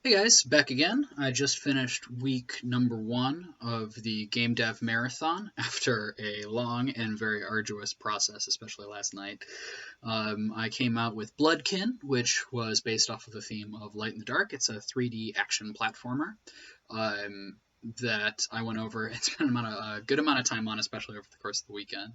Hey guys, back again. I just finished week number 1 of the Game Dev Marathon after a long and very arduous process, especially last night. I came out with Bloodkin, which was based off of the theme of Light in the Dark. It's a 3D action platformer that I went over and spent a good amount of time on, especially over the course of the weekend.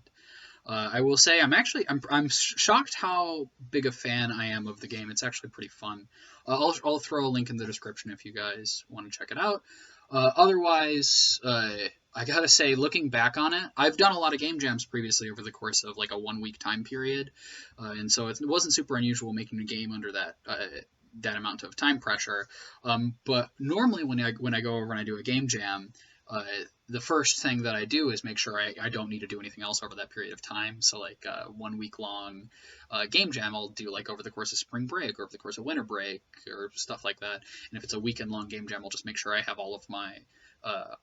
I will say I'm shocked how big a fan I am of the game. It's actually pretty fun. I'll throw a link in the description if you guys want to check it out. Otherwise, I gotta say, looking back on it, I've done a lot of game jams previously over the course of like a 1 week time period, and so it wasn't super unusual making a game under that amount of time pressure. But normally when I go over and I do a game jam, uh, the first thing that I do is make sure I don't need to do anything else over that period of time. So like 1 week long game jam, I'll do like over the course of spring break or over the course of winter break or stuff like that. And if it's a weekend long game jam, I'll just make sure I have all of my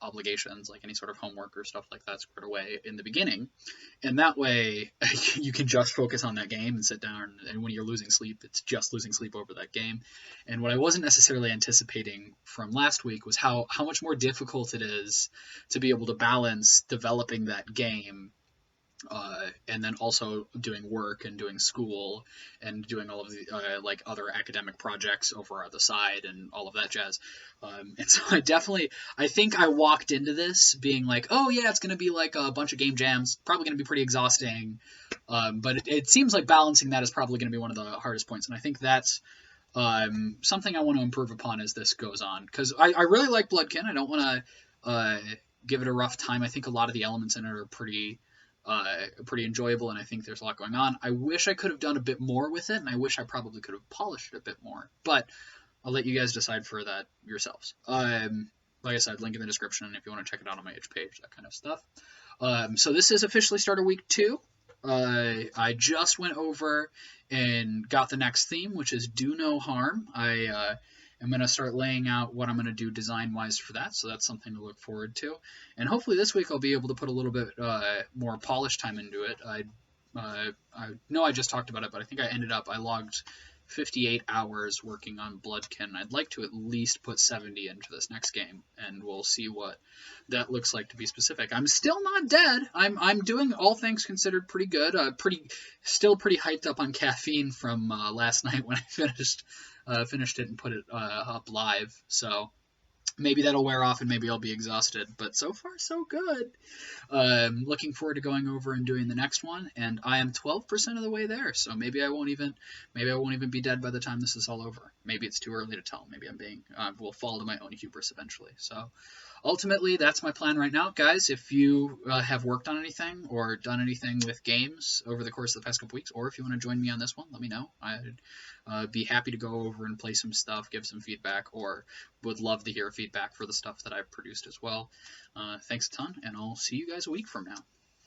obligations, like any sort of homework or stuff like that, squared away in the beginning. And that way you can just focus on that game and sit down. And when you're losing sleep, it's just losing sleep over that game. And what I wasn't necessarily anticipating from last week was how much more difficult it is to be able to balance developing that game and then also doing work and doing school and doing all of the like other academic projects over on the side and all of that jazz. And so I think I walked into this being like, oh yeah, it's going to be like a bunch of game jams, probably going to be pretty exhausting. But it seems like balancing that is probably going to be one of the hardest points. And I think that's something I want to improve upon as this goes on, because I really like Bloodkin. I don't want to give it a rough time. I think a lot of the elements in it are pretty enjoyable, and I think there's a lot going on. I wish I could have done a bit more with it, and I wish I probably could have polished it a bit more. But I'll let you guys decide for that yourselves. Like I said, link in the description if you want to check it out on my itch page, that kind of stuff. So this is officially starter week 2. I just went over and got the next theme, which is Do No Harm. I'm going to start laying out what I'm going to do design-wise for that, so that's something to look forward to. And hopefully this week I'll be able to put a little bit more polished time into it. I know I just talked about it, but I think I logged 58 hours working on Bloodkin. I'd like to at least put 70 into this next game, and we'll see what that looks like, to be specific. I'm still not dead. I'm doing, all things considered, pretty good. Still pretty hyped up on caffeine from last night when I finished it and put it up live. So maybe that'll wear off and maybe I'll be exhausted, but so far so good. Looking forward to going over and doing the next one, and I am 12% of the way there, so maybe I won't even be dead by the time this is all over. Maybe it's too early to tell. Maybe will fall to my own hubris eventually. So ultimately, that's my plan right now, guys. If you have worked on anything or done anything with games over the course of the past couple weeks, or if you want to join me on this one, let me know. I'd be happy to go over and play some stuff, give some feedback, or would love to hear feedback for the stuff that I've produced as well. Thanks a ton, and I'll see you guys a week from now.